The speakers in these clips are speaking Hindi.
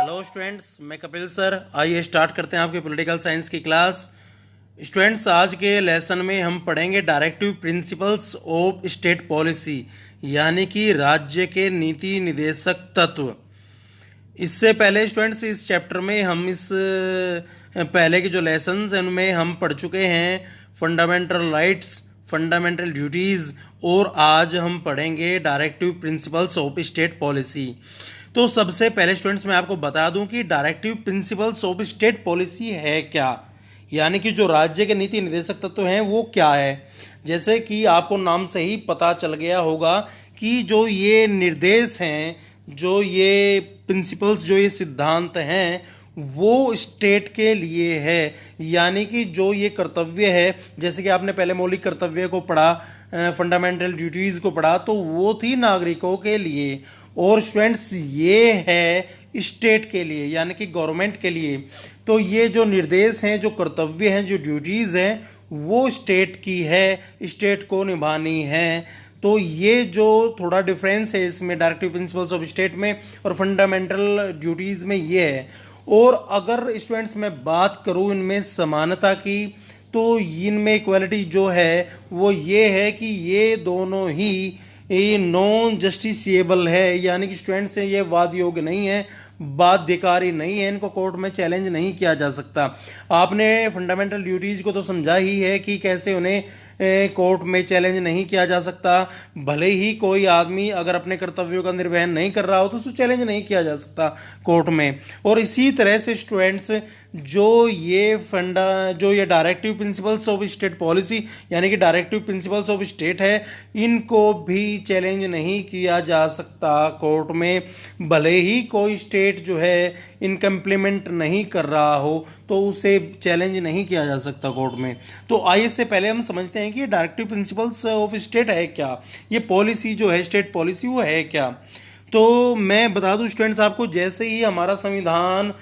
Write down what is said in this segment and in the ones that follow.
हेलो स्टूडेंट्स, मैं कपिल सर। आइए स्टार्ट करते हैं आपके पॉलिटिकल साइंस की क्लास। स्टूडेंट्स, आज के लेसन में हम पढ़ेंगे directive principles of state policy, यानी कि राज्य के नीति निदेशक तत्व। इससे पहले स्टूडेंट्स इस चैप्टर में हम इस पहले के जो लेसन्स हैं उनमें हम पढ़ चुके हैं फंडामेंटल राइट्स, फंडामेंटल ड्यूटीज़, और आज हम पढ़ेंगे directive principles of state policy. तो सबसे पहले स्टूडेंट्स मैं आपको बता दूं कि directive principles of state policy है क्या, यानी कि जो राज्य के नीति निर्देशक तत्व हैं वो क्या है। जैसे कि आपको नाम से ही पता चल गया होगा कि जो ये निर्देश हैं, जो ये प्रिंसिपल्स, जो ये सिद्धांत हैं, वो स्टेट के लिए है। यानी कि जो ये कर्तव्य है, जैसे कि आपने पहले मौलिक कर्तव्य को पढ़ा, फंडामेंटल ड्यूटीज़ को पढ़ा, तो वो थी नागरिकों के लिए, और स्टूडेंट्स ये है स्टेट के लिए, यानी कि गवर्नमेंट के लिए। तो ये जो निर्देश हैं, जो कर्तव्य हैं, जो ड्यूटीज़ हैं, वो स्टेट की है, स्टेट को निभानी है। तो ये जो थोड़ा डिफरेंस है इसमें डायरेक्टिव प्रिंसिपल्स ऑफ स्टेट में और फंडामेंटल ड्यूटीज़ में ये है। और अगर स्टूडेंट्स मैं बात करूँ इनमें समानता की, तो इनमें इक्वालिटी जो है वो ये है कि ये दोनों ही ये नॉन जस्टिसिएबल है, यानी कि स्टूडेंट्स ये वाद योग्य नहीं है, बाध्यकारी नहीं है, इनको कोर्ट में चैलेंज नहीं किया जा सकता। आपने फंडामेंटल ड्यूटीज़ को तो समझा ही है कि कैसे उन्हें कोर्ट में चैलेंज नहीं किया जा सकता। भले ही कोई आदमी अगर अपने कर्तव्यों का निर्वहन नहीं कर रहा हो तो उसको चैलेंज नहीं किया जा सकता कोर्ट में। और इसी तरह से स्टूडेंट्स जो ये directive principles of state policy, यानी कि डायरेक्टिव प्रिंसिपल्स ऑफ स्टेट है, इनको भी चैलेंज नहीं किया जा सकता कोर्ट में। भले ही कोई स्टेट जो है इनका इम्प्लीमेंट नहीं कर रहा हो तो उसे चैलेंज नहीं किया जा सकता कोर्ट में। तो आइए इससे पहले हम समझते हैं कि ये डायरेक्टिव प्रिंसिपल्स ऑफ स्टेट है क्या, ये पॉलिसी जो है स्टेट पॉलिसी वो है क्या। तो मैं बता दूं स्टूडेंट्स आपको, जैसे ही हमारा संविधान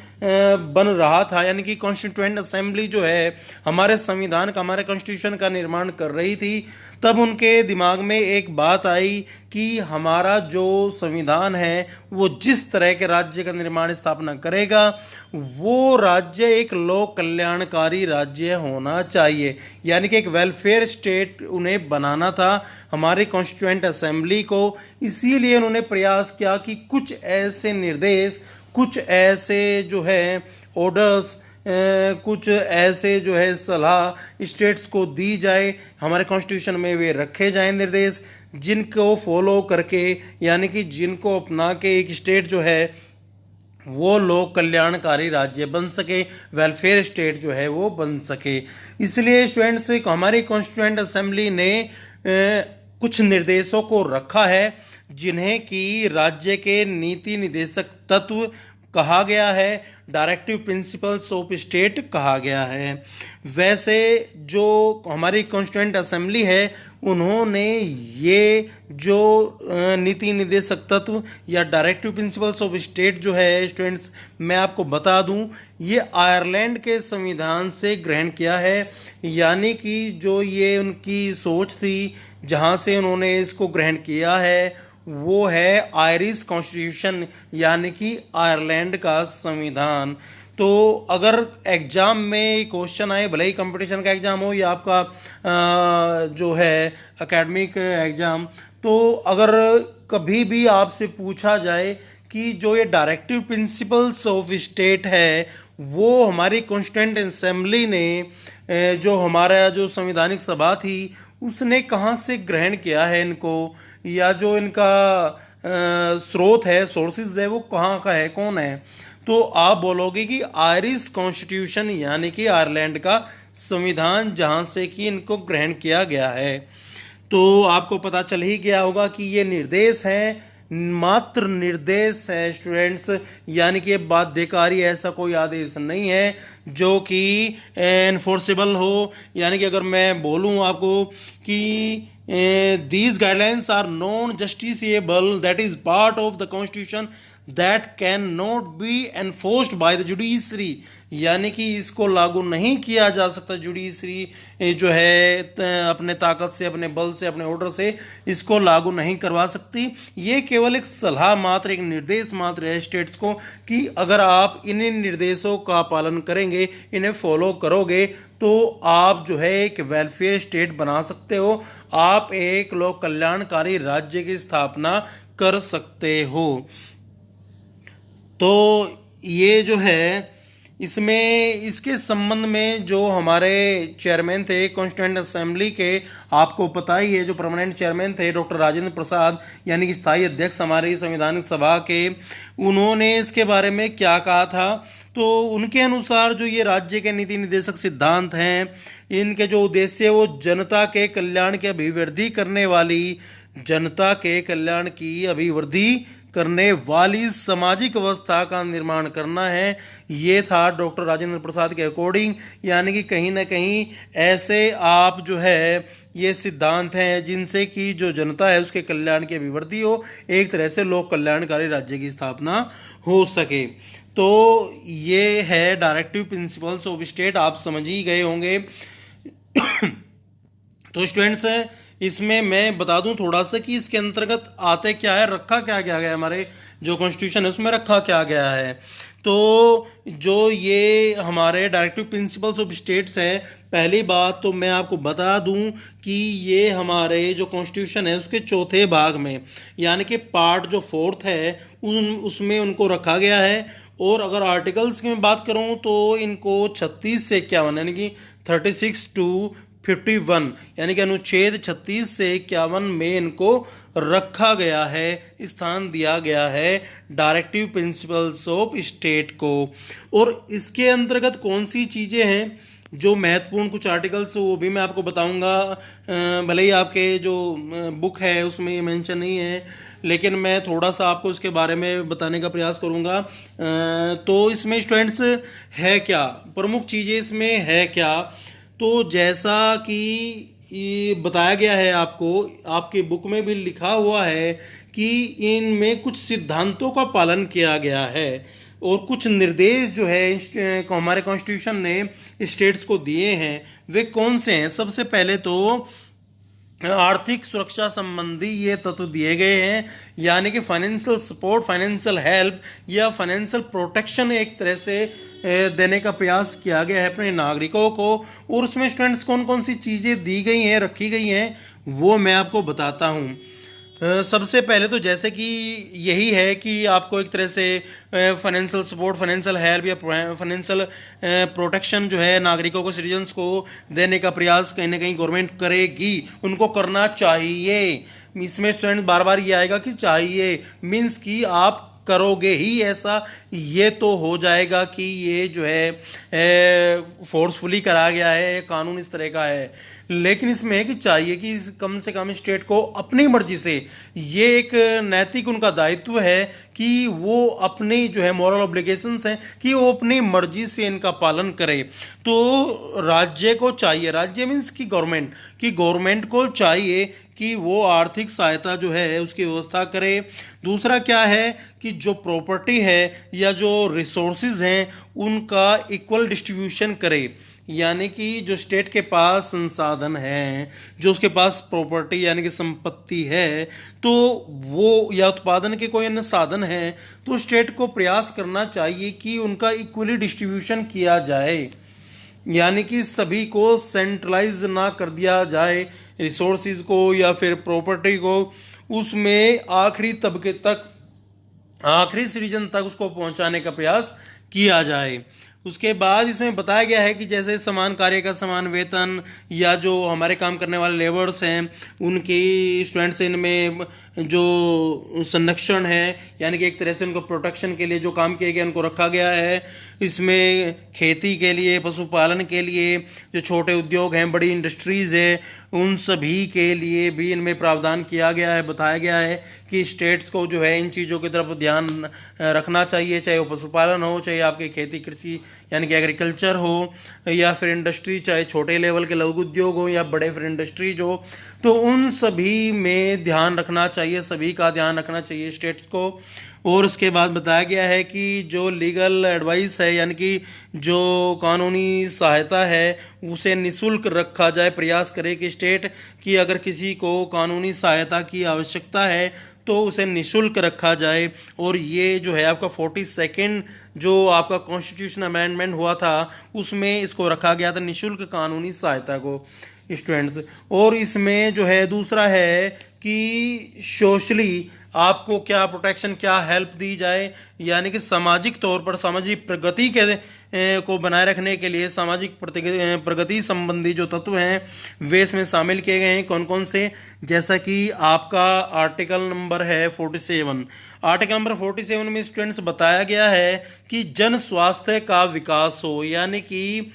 बन रहा था, यानी कि कॉन्स्टिट्यूएंट असेंबली जो है हमारे संविधान का, हमारे कॉन्स्टिट्यूशन का निर्माण कर रही थी, तब उनके दिमाग में एक बात आई कि हमारा जो संविधान है वो जिस तरह के राज्य का निर्माण स्थापना करेगा वो राज्य एक लोक कल्याणकारी राज्य होना चाहिए, यानी कि एक वेलफेयर स्टेट उन्हें बनाना था हमारी कॉन्स्टिट्यूएंट असेंबली को। इसीलिए उन्होंने प्रयास किया कि कुछ ऐसे निर्देश, कुछ ऐसे जो है ऑर्डर्स, कुछ ऐसे जो है सलाह स्टेट्स को दी जाए, हमारे कॉन्स्टिट्यूशन में वे रखे जाएं निर्देश, जिनको फॉलो करके, यानी कि जिनको अपना के एक स्टेट जो है वो लोक कल्याणकारी राज्य बन सके, वेलफेयर स्टेट जो है वो बन सके। इसलिए स्टूडेंट्स हमारी कॉन्स्टिट्यूएंट असेंबली ने कुछ निर्देशों को रखा है जिन्हें कि राज्य के नीति निदेशक तत्व कहा गया है, डायरेक्टिव प्रिंसिपल्स ऑफ स्टेट कहा गया है। वैसे जो हमारी कॉन्स्टिट्यूएंट असेंबली है उन्होंने ये जो नीति निदेशक तत्व या डायरेक्टिव प्रिंसिपल्स ऑफ स्टेट जो है स्टूडेंट्स, मैं आपको बता दूं, ये आयरलैंड के संविधान से ग्रहण किया है। यानी कि जो ये उनकी सोच थी, जहाँ से उन्होंने इसको ग्रहण किया है, वो है आयरिश कॉन्स्टिट्यूशन, यानी कि आयरलैंड का संविधान। तो अगर एग्ज़ाम में क्वेश्चन आए, भले ही कंपटीशन का एग्ज़ाम हो या आपका जो है एकेडमिक एग्ज़ाम, तो अगर कभी भी आपसे पूछा जाए कि जो ये डायरेक्टिव प्रिंसिपल्स ऑफ स्टेट है वो हमारी कॉन्स्टिट्यूएंट असेंबली ने, जो हमारा जो संवैधानिक सभा थी, उसने कहाँ से ग्रहण किया है इनको, या जो इनका स्रोत है, सोर्सेज है, वो कहाँ का है, कौन है, तो आप बोलोगे कि आयरिश कॉन्स्टिट्यूशन, यानी कि आयरलैंड का संविधान, जहाँ से कि इनको ग्रहण किया गया है। तो आपको पता चल ही गया होगा कि ये निर्देश हैं, मात्र निर्देश है स्टूडेंट्स, यानी कि बाध्यकारी ऐसा कोई आदेश नहीं है जो कि एनफोर्सेबल हो। यानी कि अगर मैं बोलूँ आपको कि these guidelines are non-justiciable, that is part of the constitution that cannot be enforced by the judiciary, यानी कि इसको लागू नहीं किया जा सकता। जुडिशरी जो है अपने ताकत से, अपने बल से, अपने ऑर्डर से इसको लागू नहीं करवा सकती। ये केवल एक सलाह मात्र, एक निर्देश मात्र है स्टेट्स को कि अगर आप इन निर्देशों का पालन करेंगे, इन्हें फॉलो करोगे, तो आप जो है एक वेलफेयर स्टेट बना सकते हो, आप एक लोक कल्याणकारी राज्य की स्थापना कर सकते हो। तो ये जो है इसमें, इसके संबंध में जो हमारे चेयरमैन थे कॉन्स्टिट्यूएंट असेंबली के, आपको पता ही है, जो परमानेंट चेयरमैन थे डॉक्टर राजेंद्र प्रसाद, यानी कि स्थायी अध्यक्ष हमारी संवैधानिक सभा के, उन्होंने इसके बारे में क्या कहा था। तो उनके अनुसार जो ये राज्य के नीति निर्देशक सिद्धांत हैं, इनके जो उद्देश्य है वो जनता के कल्याण की अभिवृद्धि करने वाली, जनता के कल्याण की अभिवृद्धि करने वाली सामाजिक व्यवस्था का निर्माण करना है। ये था डॉक्टर राजेंद्र प्रसाद के अकॉर्डिंग, यानी कि कहीं ना कहीं ऐसे आप जो है ये सिद्धांत हैं जिनसे कि जो जनता है उसके कल्याण की अभिवृद्धि हो, एक तरह से लोक कल्याणकारी राज्य की स्थापना हो सके। तो ये है डायरेक्टिव प्रिंसिपल्स ऑफ स्टेट, आप समझ ही गए होंगे। तो स्टूडेंट्स, इसमें मैं बता दूं थोड़ा सा कि इसके अंतर्गत आते क्या है, रखा क्या गया है, हमारे जो कॉन्स्टिट्यूशन है उसमें रखा क्या गया है। तो जो ये हमारे डायरेक्टिव प्रिंसिपल्स ऑफ स्टेट्स है, पहली बात तो मैं आपको बता दूं कि ये हमारे जो कॉन्स्टिट्यूशन है उसके चौथे भाग में, यानी कि पार्ट जो फोर्थ है उसमें उनको रखा गया है। और अगर आर्टिकल्स की मैं बात करूं तो इनको 36 से 51, यानी कि 36 to 51, यानी कि अनुच्छेद 36 से 51 में इनको रखा गया है, स्थान दिया गया है डायरेक्टिव प्रिंसिपल्स ऑफ स्टेट को। और इसके अंतर्गत कौन सी चीज़ें हैं जो महत्वपूर्ण, कुछ आर्टिकल्स वो भी मैं आपको बताऊंगा, भले ही आपके जो बुक है उसमें मेंशन नहीं है, लेकिन मैं थोड़ा सा आपको इसके बारे में बताने का प्रयास करूंगा। तो इसमें स्टूडेंट्स है क्या, प्रमुख चीज़ें इसमें है क्या, तो जैसा कि ये बताया गया है आपको, आपके बुक में भी लिखा हुआ है कि इनमें कुछ सिद्धांतों का पालन किया गया है और कुछ निर्देश जो है हमारे कॉन्स्टिट्यूशन ने स्टेट्स को दिए हैं, वे कौन से हैं। सबसे पहले तो आर्थिक सुरक्षा संबंधी ये तत्व दिए गए हैं, यानी कि फाइनेंशियल सपोर्ट, फाइनेंशियल हेल्प या फाइनेंशियल प्रोटेक्शन एक तरह से देने का प्रयास किया गया है अपने नागरिकों को। और उसमें स्टूडेंट्स कौन कौन सी चीज़ें दी गई हैं, रखी गई हैं, वो मैं आपको बताता हूँ। सबसे पहले तो जैसे कि यही है कि आपको एक तरह से फाइनेंशियल सपोर्ट, फाइनेंशियल हेल्प या फाइनेंशियल प्रोटेक्शन जो है नागरिकों को, सिटीजन्स को देने का प्रयास कहीं ना कहीं गवर्नमेंट करेगी, उनको करना चाहिए। इसमें स्टूडेंट बार बार ये आएगा कि चाहिए, मीन्स कि आप करोगे ही ऐसा, ये तो हो जाएगा कि ये जो है फोर्सफुली करा गया है, कानून इस तरह का है। लेकिन इसमें है कि चाहिए कि कम से कम स्टेट को अपनी मर्जी से, ये एक नैतिक उनका दायित्व है कि वो अपनी जो है मॉरल ऑब्लिगेशंस हैं कि वो अपनी मर्जी से इनका पालन करे। तो राज्य को चाहिए, राज्य मीन्स की गवर्नमेंट को चाहिए कि वो आर्थिक सहायता जो है उसकी व्यवस्था करे। दूसरा क्या है कि जो प्रॉपर्टी है या जो रिसोर्सेज हैं उनका इक्वल डिस्ट्रीब्यूशन करे, यानी कि जो स्टेट के पास संसाधन है, जो उसके पास प्रॉपर्टी यानी कि संपत्ति है, तो वो या उत्पादन के कोई अन्य साधन है, तो स्टेट को प्रयास करना चाहिए कि उनका इक्वली डिस्ट्रीब्यूशन किया जाए, यानी कि सभी को सेंट्रलाइज ना कर दिया जाए रिसोर्सेज को या फिर प्रॉपर्टी को, उसमें आखिरी तबके तक, आखिरी सिटीजन तक उसको पहुंचाने का प्रयास किया जाए। उसके बाद इसमें बताया गया है कि जैसे समान कार्य का समान वेतन, या जो हमारे काम करने वाले लेबर्स हैं उनकी, स्टूडेंट्स, इनमें जो संरक्षण है यानी कि एक तरह से उनको प्रोटेक्शन के लिए जो काम किए गए उनको रखा गया है। इसमें खेती के लिए, पशुपालन के लिए, जो छोटे उद्योग हैं, बड़ी इंडस्ट्रीज़ है, उन सभी के लिए भी इनमें प्रावधान किया गया है। बताया गया है कि स्टेट्स को जो है इन चीज़ों की तरफ ध्यान रखना चाहिए, चाहे वो पशुपालन हो, चाहे आपके खेती कृषि यानी कि एग्रीकल्चर हो, या फिर इंडस्ट्री, चाहे छोटे लेवल के लघु उद्योग हो या बड़े फिर इंडस्ट्रीज हो, तो उन सभी में ध्यान रखना चाहिए। चाहिए, सभी का ध्यान रखना चाहिए स्टेट्स को। और उसके बाद बताया गया है कि जो लीगल एडवाइस है यानी कि जो कानूनी सहायता है उसे निःशुल्क रखा जाए। प्रयास करे कि स्टेट की अगर किसी को कानूनी सहायता की आवश्यकता है तो उसे निःशुल्क रखा जाए। और ये जो है आपका 42nd जो आपका कॉन्स्टिट्यूशन अमेंडमेंट हुआ था उसमें इसको रखा गया था, निःशुल्क कानूनी सहायता को स्टूडेंट्स। और इसमें जो है दूसरा है कि सोशली आपको क्या प्रोटेक्शन, क्या हेल्प दी जाए, यानी कि सामाजिक तौर पर सामाजिक प्रगति के को बनाए रखने के लिए सामाजिक प्रगति संबंधी जो तत्व हैं वे इसमें शामिल किए गए हैं। कौन कौन से, जैसा कि आपका आर्टिकल नंबर है 47। आर्टिकल नंबर 47 में स्टूडेंट्स बताया गया है कि जन स्वास्थ्य का विकास हो, यानी कि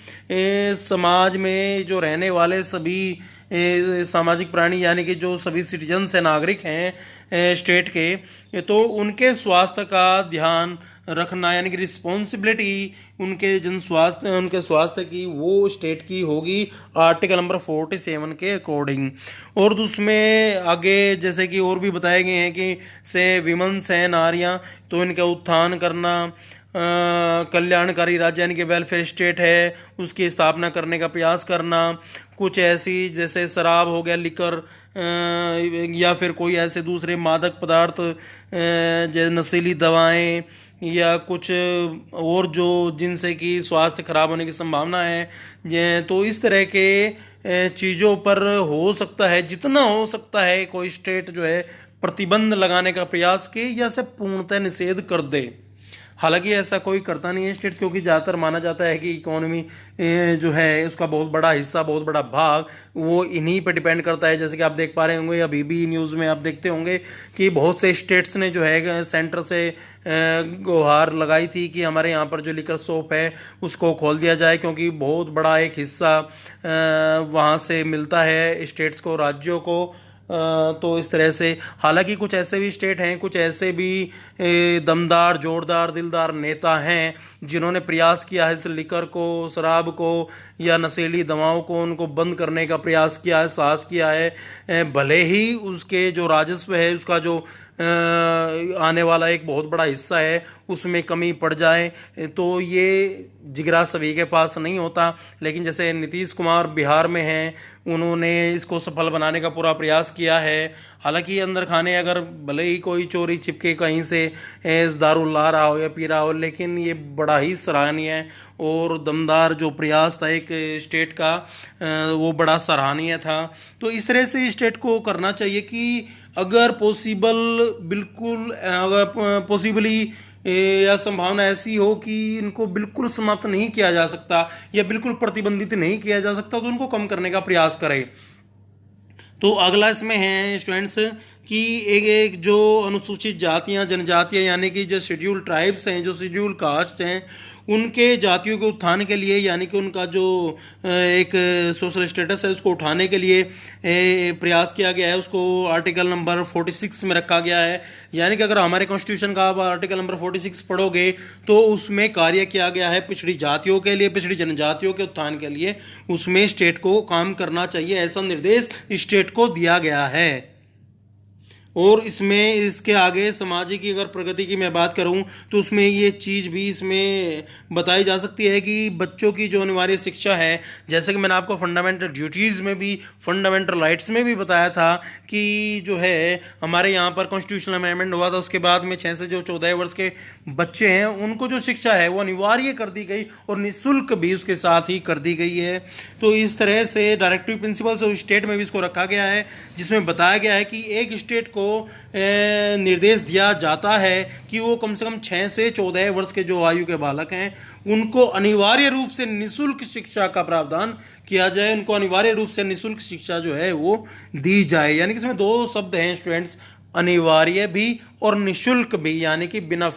समाज में जो रहने वाले सभी सामाजिक प्राणी यानी कि जो सभी सिटीजन्स हैं, नागरिक हैं स्टेट के, तो उनके स्वास्थ्य का ध्यान रखना यानी कि रिस्पॉन्सिबिलिटी उनके स्वास्थ्य की वो स्टेट की होगी आर्टिकल नंबर 47 के अकॉर्डिंग। और उसमें आगे जैसे कि और भी बताए गए हैं कि से विमेंस हैं, नारियां, तो इनका उत्थान करना, कल्याणकारी राज्य यानी कि वेलफेयर स्टेट है उसकी स्थापना करने का प्रयास करना। कुछ ऐसी जैसे शराब हो गया, लिकर या फिर कोई ऐसे दूसरे मादक पदार्थ जैसे नशीली दवाएं या कुछ और जो जिनसे कि स्वास्थ्य खराब होने की संभावना है, तो इस तरह के चीज़ों पर हो सकता है, जितना हो सकता है कोई स्टेट जो है प्रतिबंध लगाने का प्रयास के या से पूर्णतः निषेध कर दे। हालांकि ऐसा कोई करता नहीं है स्टेट्स, क्योंकि ज़्यादातर माना जाता है कि इकोनॉमी जो है उसका बहुत बड़ा हिस्सा, बहुत बड़ा भाग वो इन्हीं पे डिपेंड करता है। जैसे कि आप देख पा रहे होंगे, अभी भी न्यूज़ में आप देखते होंगे कि बहुत से स्टेट्स ने जो है सेंटर से गुहार लगाई थी कि हमारे यहाँ पर जो लिकर शॉप है उसको खोल दिया जाए, क्योंकि बहुत बड़ा एक हिस्सा वहाँ से मिलता है स्टेट्स को, राज्यों को। तो इस तरह से हालांकि कुछ ऐसे भी स्टेट हैं, कुछ ऐसे भी दमदार, जोरदार, दिलदार नेता हैं जिन्होंने प्रयास किया है इस लिकर को, शराब को या नशीली दवाओं को उनको बंद करने का प्रयास किया है, साहस किया है। भले ही उसके जो राजस्व है उसका जो आने वाला एक बहुत बड़ा हिस्सा है उसमें कमी पड़ जाए, तो ये जिगरा सभी के पास नहीं होता। लेकिन जैसे नीतीश कुमार बिहार में हैं, उन्होंने इसको सफल बनाने का पूरा प्रयास किया है। हालांकि अंदर खाने अगर भले ही कोई चोरी छिपके कहीं से दारू ला रहा हो या पी रहा हो, लेकिन ये बड़ा ही सराहनीय है और दमदार जो प्रयास था एक स्टेट का वो बड़ा सराहनीय था। तो इस तरह से स्टेट को करना चाहिए कि अगर पॉसिबल, बिल्कुल अगर पॉसिबली या संभावना ऐसी हो कि इनको बिल्कुल समाप्त नहीं किया जा सकता या बिल्कुल प्रतिबंधित नहीं किया जा सकता, तो उनको कम करने का प्रयास करें। तो अगला इसमें है स्टूडेंट्स कि एक जो अनुसूचित जातियां, जनजातियां यानी कि जो शेड्यूल ट्राइब्स हैं, जो शेड्यूल कास्ट हैं, उनके जातियों के उत्थान के लिए यानी कि उनका जो एक सोशल स्टेटस है उसको उठाने के लिए प्रयास किया गया है। उसको आर्टिकल नंबर 46 में रखा गया है। यानी कि अगर हमारे कॉन्स्टिट्यूशन का आप आर्टिकल नंबर 46 पढ़ोगे तो उसमें कार्य किया गया है पिछड़ी जातियों के लिए, पिछड़ी जनजातियों के उत्थान के लिए उसमें स्टेट को काम करना चाहिए, ऐसा निर्देश स्टेट को दिया गया है। और इसमें इसके आगे सामाजिक की अगर प्रगति की मैं बात करूं तो उसमें ये चीज़ भी इसमें बताई जा सकती है कि बच्चों की जो अनिवार्य शिक्षा है, जैसे कि मैंने आपको फंडामेंटल ड्यूटीज़ में भी, फंडामेंटल राइट्स में भी बताया था कि जो है हमारे यहाँ पर कॉन्स्टिट्यूशनल अमेंडमेंट हुआ था, उसके बाद में 6 से जो 14 वर्ष के बच्चे हैं उनको जो शिक्षा है वो अनिवार्य कर दी गई और निःशुल्क भी उसके साथ ही कर दी गई है। तो इस तरह से डायरेक्टिव प्रिंसिपल्स और स्टेट में भी इसको रखा गया है, जिसमें बताया गया है कि एक स्टेट को निर्देश दिया जाता है कि वो कम से कम 6 से 14 वर्ष के जो आयु के बालक हैं उनको अनिवार्य रूप से निःशुल्क शिक्षा का प्रावधान किया जाए, उनको अनिवार्य रूप से निःशुल्क शिक्षा जो है वो दी जाए। यानी कि इसमें 2 शब्द हैं स्टूडेंट्स, अनिवार्य भी और निःशुल्क भी, यानी कि बिना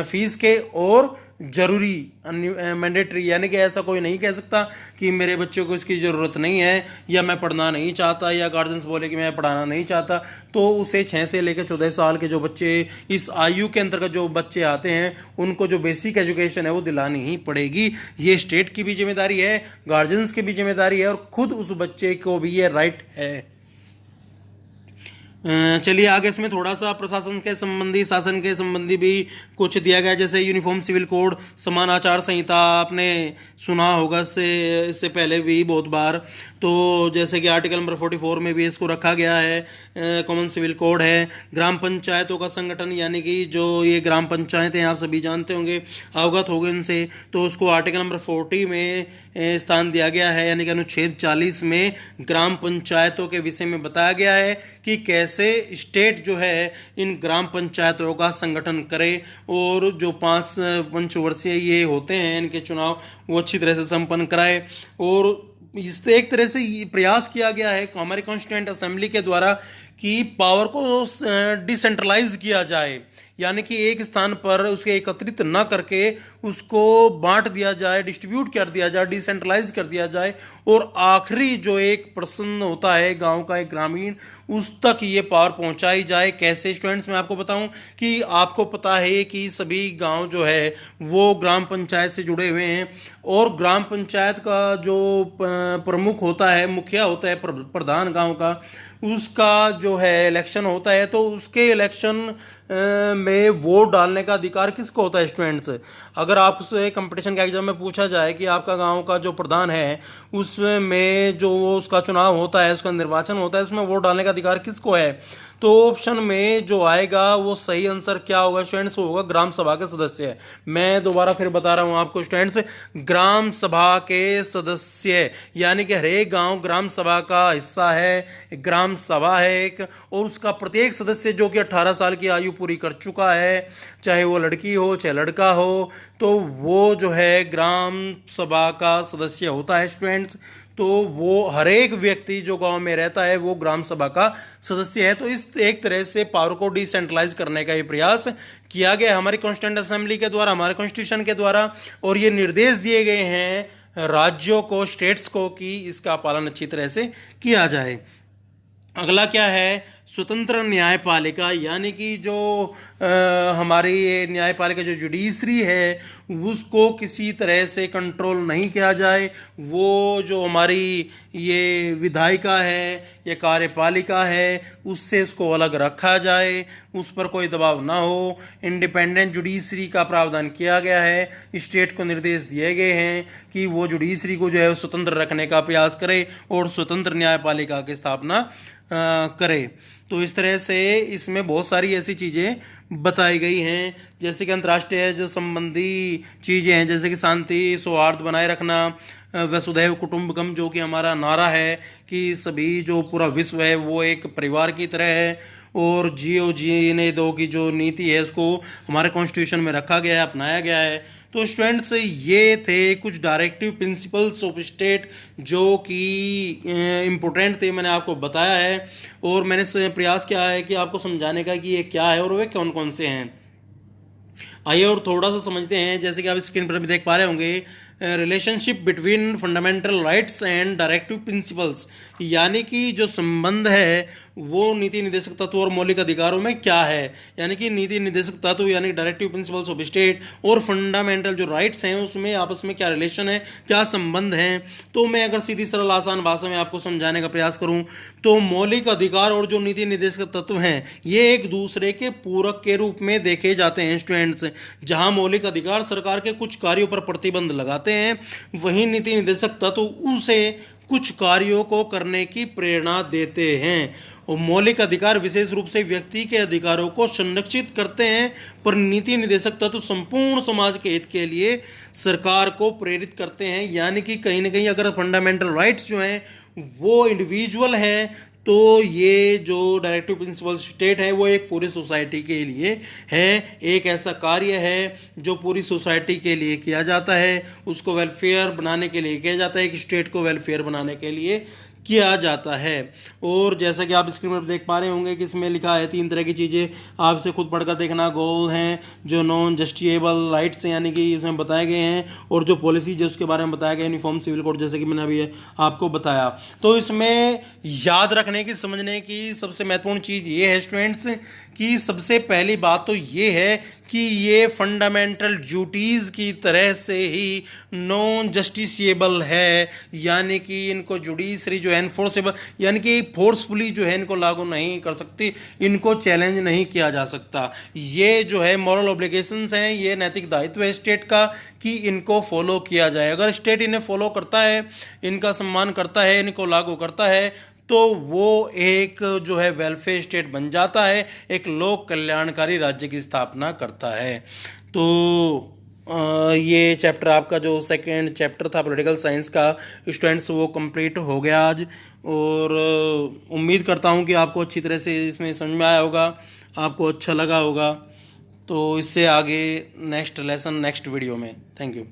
फीस के और जरूरी, मैंडेटरी। यानी कि ऐसा कोई नहीं कह सकता कि मेरे बच्चों को इसकी ज़रूरत नहीं है या मैं पढ़ना नहीं चाहता, या गार्जियंस बोले कि मैं पढ़ाना नहीं चाहता, तो उसे 6 से लेकर 14 साल के जो बच्चे इस आयु के अंतर्गत जो बच्चे आते हैं उनको जो बेसिक एजुकेशन है वो दिलानी ही पड़ेगी। ये स्टेट की भी जिम्मेदारी है, गार्जियंस की भी जिम्मेदारी है और खुद उस बच्चे को भी ये राइट है। चलिए आगे इसमें थोड़ा सा प्रशासन के संबंधी, शासन के संबंधी भी कुछ दिया गया है। जैसे यूनिफॉर्म सिविल कोड, समान आचार संहिता, आपने सुना होगा इससे पहले भी बहुत बार। तो जैसे कि आर्टिकल नंबर 44 में भी इसको रखा गया है। कॉमन सिविल कोड है। ग्राम पंचायतों का संगठन, यानी कि जो ये ग्राम पंचायतें आप सभी जानते होंगे, अवगत होंगे उनसे, तो उसको आर्टिकल नंबर 40 में स्थान दिया गया है, यानी कि अनुच्छेद 40 में ग्राम पंचायतों के विषय में बताया गया है कि कैसे स्टेट जो है इन ग्राम पंचायतों का संगठन करे और जो 5 पंचवर्षीय ये होते हैं इनके चुनाव वो अच्छी तरह से संपन्न कराए। और इससे एक तरह से ये प्रयास किया गया है हमारी कॉन्स्टिट्यूएंट असेंबली के द्वारा कि पावर को डिसेंट्रलाइज किया जाए, यानी कि एक स्थान पर उसके एकत्रित न करके उसको बांट दिया जाए, डिस्ट्रीब्यूट कर दिया जाए, डिसेंट्रलाइज कर दिया जाए, और आखिरी जो एक पर्सन होता है गांव का, एक ग्रामीण, उस तक ये पावर पहुंचाई जाए। कैसे स्टूडेंट्स, मैं आपको बताऊं कि आपको पता है कि सभी गांव जो है वो ग्राम पंचायत से जुड़े हुए हैं, और ग्राम पंचायत का जो प्रमुख होता है, मुखिया होता है, प्रधान गांव का, उसका जो है इलेक्शन होता है। तो उसके इलेक्शन में वोट डालने का अधिकार किसको होता है स्टूडेंट्स? अगर आपसे कंपटीशन के एग्जाम में पूछा जाए कि आपका गांव का जो प्रधान है उसमें जो उसका चुनाव होता है, उसका निर्वाचन होता है, उसमें वोट डालने का अधिकार किसको है, तो ऑप्शन में जो आएगा वो सही आंसर क्या होगा स्टूडेंट्स? वो होगा ग्राम सभा के सदस्य। मैं दोबारा फिर बता रहा हूं आपको स्टूडेंट्स, ग्राम सभा के सदस्य, यानी कि हर एक गांव ग्राम सभा का हिस्सा है, ग्राम सभा है एक, और उसका प्रत्येक सदस्य जो कि 18 साल की आयु पूरी कर चुका है, चाहे वो लड़की हो चाहे लड़का हो, तो वो जो है ग्राम सभा का सदस्य होता है स्टूडेंट्स। तो वो हर एक व्यक्ति जो गांव में रहता है वो ग्राम सभा का सदस्य है। तो इस एक तरह से पावर को डिसेंट्रलाइज करने का ये प्रयास किया गया हमारी कॉन्स्टिट्यूएंट असेंबली के द्वारा, हमारे कॉन्स्टिट्यूशन के द्वारा, और ये निर्देश दिए गए हैं राज्यों को, स्टेट्स को, कि इसका पालन अच्छी तरह से किया जाए। अगला क्या है? स्वतंत्र न्यायपालिका, यानी कि जो हमारी ये न्यायपालिका जो जुडिशरी है उसको किसी तरह से कंट्रोल नहीं किया जाए। वो जो हमारी ये विधायिका है, ये कार्यपालिका है, उससे इसको अलग रखा जाए, उस पर कोई दबाव ना हो। इंडिपेंडेंट जुडिशरी का प्रावधान किया गया है। स्टेट को निर्देश दिए गए हैं कि वो जुडिशरी को जो है स्वतंत्र रखने का प्रयास करे और स्वतंत्र न्यायपालिका की स्थापना करे। तो इस तरह से इसमें बहुत सारी ऐसी चीज़ें बताई गई हैं, जैसे कि अंतर्राष्ट्रीय जो संबंधी चीज़ें हैं, जैसे कि शांति सौहार्द बनाए रखना, वसुधैव कुटुंबकम जो कि हमारा नारा है कि सभी जो पूरा विश्व है वो एक परिवार की तरह है, और जियो जीने दो की जो नीति है उसको हमारे कॉन्स्टिट्यूशन में रखा गया है, अपनाया गया है। तो स्टूडेंट्स ये थे कुछ डायरेक्टिव प्रिंसिपल्स ऑफ स्टेट जो कि इम्पोर्टेंट थे, मैंने आपको बताया है, और मैंने प्रयास किया है कि आपको समझाने का कि ये क्या है और वे कौन कौन से हैं। आइए और थोड़ा सा समझते हैं। जैसे कि आप स्क्रीन पर भी देख पा रहे होंगे, relationship between fundamental rights and directive principles, यानी कि जो संबंध है वो नीति निदेशक तत्व और मौलिक अधिकारों में क्या है, यानी कि नीति निदेशक तत्व यानी डायरेक्टिव प्रिंसिपल्स ऑफ स्टेट और फंडामेंटल जो राइट्स हैं उसमें आपस में क्या रिलेशन है, क्या संबंध हैं। तो मैं अगर सीधी सरल आसान भाषा में आपको समझाने का प्रयास करूं तो मौलिक अधिकार और जो नीति निदेशक तत्व हैं ये एक दूसरे के पूरक के रूप में देखे जाते हैं स्टूडेंट्स। जहां मौलिक अधिकार सरकार के कुछ कार्यों पर प्रतिबंध लगाते हैं, वहीं नीति निदेशक तत्व उसे कुछ कार्यों को करने की प्रेरणा देते हैं। और मौलिक अधिकार विशेष रूप से व्यक्ति के अधिकारों को संरक्षित करते हैं, पर नीति निदेशक तत्व संपूर्ण समाज के हित के लिए सरकार को प्रेरित करते हैं। यानी कि कहीं ना कहीं अगर फंडामेंटल राइट्स जो हैं वो इंडिविजुअल हैं, तो ये जो डायरेक्टिव प्रिंसिपल स्टेट है वो एक पूरी सोसाइटी के लिए है, एक ऐसा कार्य है जो पूरी सोसाइटी के लिए किया जाता है, उसको वेलफेयर बनाने के लिए किया जाता है, एक स्टेट को वेलफेयर बनाने के लिए किया जाता है। और जैसा कि आप स्क्रीन पर देख पा रहे होंगे कि इसमें लिखा है 3 तरह की चीज़ें, आपसे खुद पढ़कर देखना। गोल हैं जो नॉन जस्टिएबल राइट्स यानी कि इसमें बताए गए हैं, और जो पॉलिसी जो उसके बारे में बताया गया यूनिफॉर्म सिविल कोड, जैसे कि मैंने अभी आपको बताया। तो इसमें याद रखने की, समझने की सबसे महत्वपूर्ण चीज़ ये है स्टूडेंट्स कि सबसे पहली बात तो ये है कि ये फंडामेंटल ड्यूटीज़ की तरह से ही नॉन जस्टिसिएबल है, यानी कि इनको जुडिशरी जो है एनफोर्सेबल, यानी कि फोर्सफुली जो है इनको लागू नहीं कर सकती, इनको चैलेंज नहीं किया जा सकता। ये जो है मॉरल ऑब्लिगेशंस हैं, ये नैतिक दायित्व है स्टेट का कि इनको फॉलो किया जाए। अगर स्टेट इन्हें फॉलो करता है, इनका सम्मान करता है, इनको लागू करता है, तो वो एक जो है वेलफेयर स्टेट बन जाता है, एक लोक कल्याणकारी राज्य की स्थापना करता है। तो ये चैप्टर आपका जो सेकंड चैप्टर था पॉलिटिकल साइंस का स्टूडेंट्स, वो कंप्लीट हो गया आज। और उम्मीद करता हूँ कि आपको अच्छी तरह से इसमें समझ में आया होगा, आपको अच्छा लगा होगा। तो इससे आगे नेक्स्ट लेसन नेक्स्ट वीडियो में। Thank you.